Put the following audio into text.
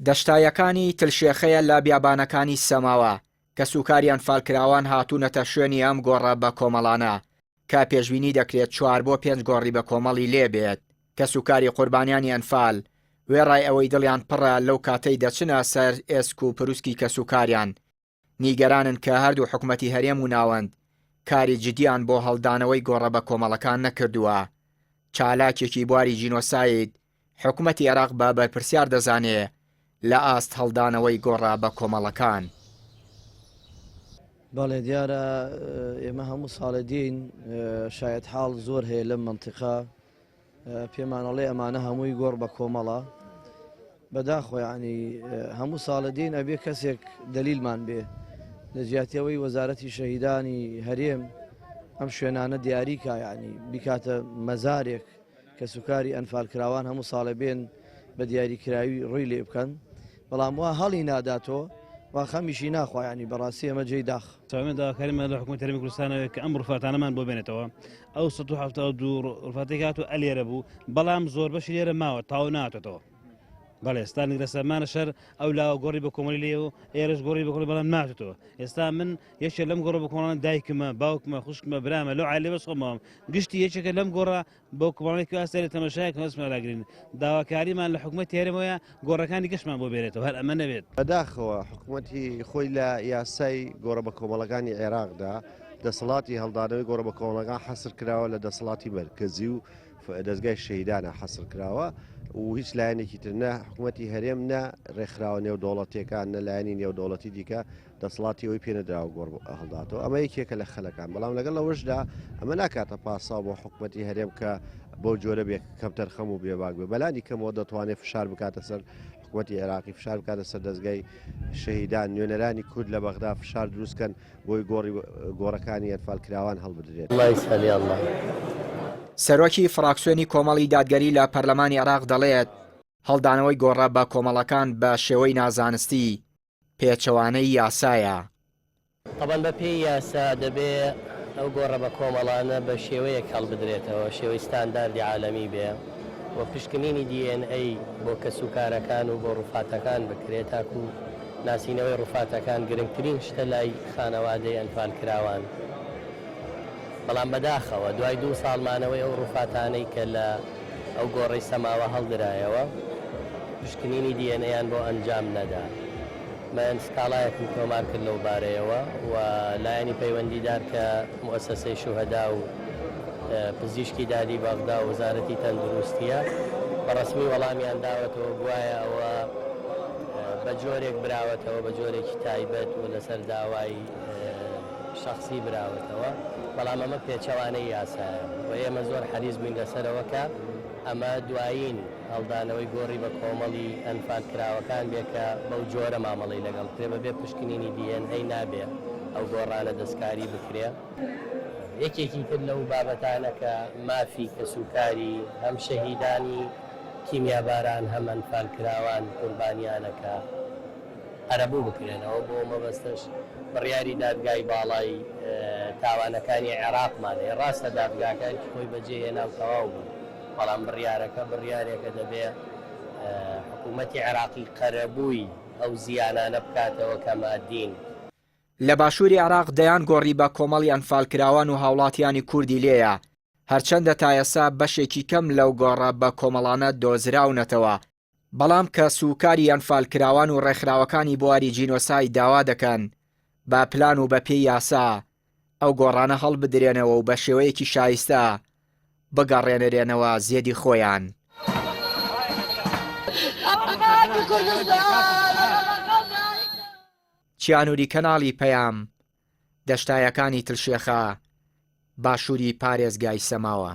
دەشتایەکانی تلشێخەیە لە بیابانەکانی سەماوە کە سوکاریان فالکراوان هاتوونەتە شوێنی ئەم گۆڕە بە کۆمەڵانە کە پێشبینی دەکرێت 4 بۆ 5 گۆڕی بە کۆمەڵی لێبێت کە سوکاری قوربانیانی ئەنفال وێڕای ئەوەی دڵیان پڕە لەو کاتەی دەچنە سەر ئێسک و پرووسکی کە سوکاریان نیگەرانن کە هەردوو حکومەتی هەرێم و ناوەند کاری جدیان بۆ هەڵدانەوەی گۆڕە بە کۆمەڵەکان نەکردووە. چالاکێکی بواری جینۆساید حکومەتی عێراق بە بەرپرسیار دەزانێ لە ئاست هەڵدانەوەی گۆڕە بە کۆمەڵەکان. بەڵێ دیارە ئێمە هەموو ساڵە دین شاید حاڵ زۆر هەیە لەم منتیقە پێمانەڵێ ئەمانە هەمووی گۆڕ بە کۆمەڵە بەداخۆ ینی هەموو ساڵە دین ئەبێ کەسێک دەلیلمان بێ لە جیاتیەوەی وەزارەتی شەهیدانی هەرێم ئەم شوێنانە دیاریکە ینی بیکاتە مەزارێک کە سوکاری ئەنفالکراوان هەموو ساڵە بێن بە دیاریکراوی ڕووی لێ بکەن بەڵام وا هەڵی ناداتۆ وا خەمیشی ناخوا ینی بەڕاستی ئەمە جێی داخ داواکاریمە لە حکوومەتی هەرێمی کوردستانەوە کە ئەم ڕفاتانەمان بۆ بێنێتەوە ئەو 1970 ڕفاتێک هاتوو ئەلێرە بوو بەڵام زۆر بەشی لێرە ماوە تاو ناتێتەوە. بەڵێ ئێستا نگرە سەرمانە شەر ئەو لاوە گۆڕی بە کۆمەڵی لێ و ئێرەش گۆڕی بە کۆمەڵی بەڵام ناتێتەوە. ئێستا من یەکێک لەم گۆڕە بە کۆمەڵان دایکمە باوکمە خوشکمە برامە لەو عایلە بەس خۆمەوەم گشتی یەکێکە لەم گۆڕە بۆ کۆمەڵێکی ئاستێری تەماشایەک هەستمەراگرین داواکاریمان لە حکوومەتی هەرێمەوە گۆڕەکانی گەشتمان بۆ بێنێتەوە هەر ئەمە نەبێت. بەداخەوە حکوومەتی خۆی لە یاسای گۆڕە بە کۆمەڵەکانی عێراقدا دەسەڵاتی هەڵدانەوەی گۆڕە بە کۆمەڵەکان حەسر کراوە لە دەسەڵاتی مەرکەزی و دەستگای شەهیدانە حەسر کراوە و هیچ لایەنێکی تر نە حکوومەتی هەرێم نە ڕێکخراوە نێودەوڵەتیەکان نە لایەنی نێودەوڵەتی دیکە دەسەڵاتی ئەوی پێنەدراوە گۆڕ هەڵداتەوە ئەمە یەکێکە لە خەلەکان بەڵام لەگەڵ لەوەشدا ئەمە ناکاتە پاسا بۆ حکوومەتی هەرێم کە بۆ جۆرە بێ کەم تەرخەم و بێباک بێ بەلانی کەمەوە دەتوانێت فشار بکاتە سەر حکوومەتی عێراقی فشار بکاتە سەر دەستگای شەهیدان نوێنەرانی کورد لە بەغدا فشار دروستکەن بۆی گۆڕەکانی ئەنفالکراوان هەڵبدرێت. سەرۆکی فراکسیۆنی کۆمەڵی دادگەری لە پەرلەمانی عێراق دەڵێت هەڵدانەوەی گۆڕە بە کۆمەڵەکان بە شێوەی نازانستی پێچەوانەی یاسایە. طبعاً بە پێی یاسا دەبێ ئەو گۆڕە بە کۆمەڵانە بە شێوەیەک هەڵبدرێتەوە شێوەی ستانداردی عالەمی بێ و پشکنینی DNA بۆ کەسوکارەکان و بۆ ڕووفاتەکان بکرێت تاکو ناسینەوەی ڕووفاتەکان گرنگترین شتە لای خانەوادەی ئەنفالکراوان. بەڵام بەداخەوە دوای 2 ساڵمانەوەی ئەو ڕووفاتانەی کە لە ئەو گۆڕەی سەماوە هەڵدرایەوە پشکنینی DNA بۆ ئەنجام نەدا. من سکاڵایەکم تۆمار کرد لەو بارەیەوە و لایەنی پەیوەندیدار کە موسسەی شوهەدا و پزیشکی دادی بەغدا و وەزارەتی تەندروستیە بەڕەسمی وەڵامیان داوەتەوە بوایە ئەوە بە جۆرێک براوەتەوە بە جۆرێکی تایبەت و لەسەر داوای شخصی براوەتەوە بەڵام ئەمە پێچەوانەی یاسایە و ئێمە زۆر حەریز بووین لەسەرەوە کە ئەمە دوایین هەڵدانەوەی گۆڕی بە کۆمەڵی ئەنفالکراوەکان بێ کە بەو جۆرە مامەڵی لەگەڵ کرێ بەبێ پشکنینی DNA نابێ ئەو گۆڕانە دەستکاری بکرێ. یەکێکی تر لەو بابەتانە کە مافی کەسوکاری هەم شەهیدانی کیمیاباران هەم ئەنفالکراوان قوربانیانەکە هەرەبوو بکرێنەوە بۆ مەبەستەش بڕیاری دادگای باڵای تاوانەکانی عێراقمانێ ڕاستە دادگاکانی خۆی بەجێهێنا و تەواو بوو بەڵام بڕیارێکە دەبێ حکوومەتی عێراقی قەرەبووی ئەو زیانانە بکاتەوە کە مادین. لە باشووری عێراق دەیان گۆڕی بە کۆمەڵی ئەنفالکراوان و هاوڵاتیانی کوردی لێیە هەرچەندە تا ئێستا بەشێکی کەم لەو گۆڕە بە کۆمەڵانە دۆزراونەتەوە بەڵام کە سوکاری ئەنفالکراوان و ڕێکخراوەکانی بواری جینۆساید داوا دەکەن با پلان و بە پێی یاسا ئەو گۆڕانە هەڵبدرێنەوە و بە شێوەیەکی شایستە بگەڕێنەرێنەوە زێدی خۆیان. چیانووری کەناڵی پەیام دەشتایەکانی تلشێخە باشووری پارێزگای سەماوە.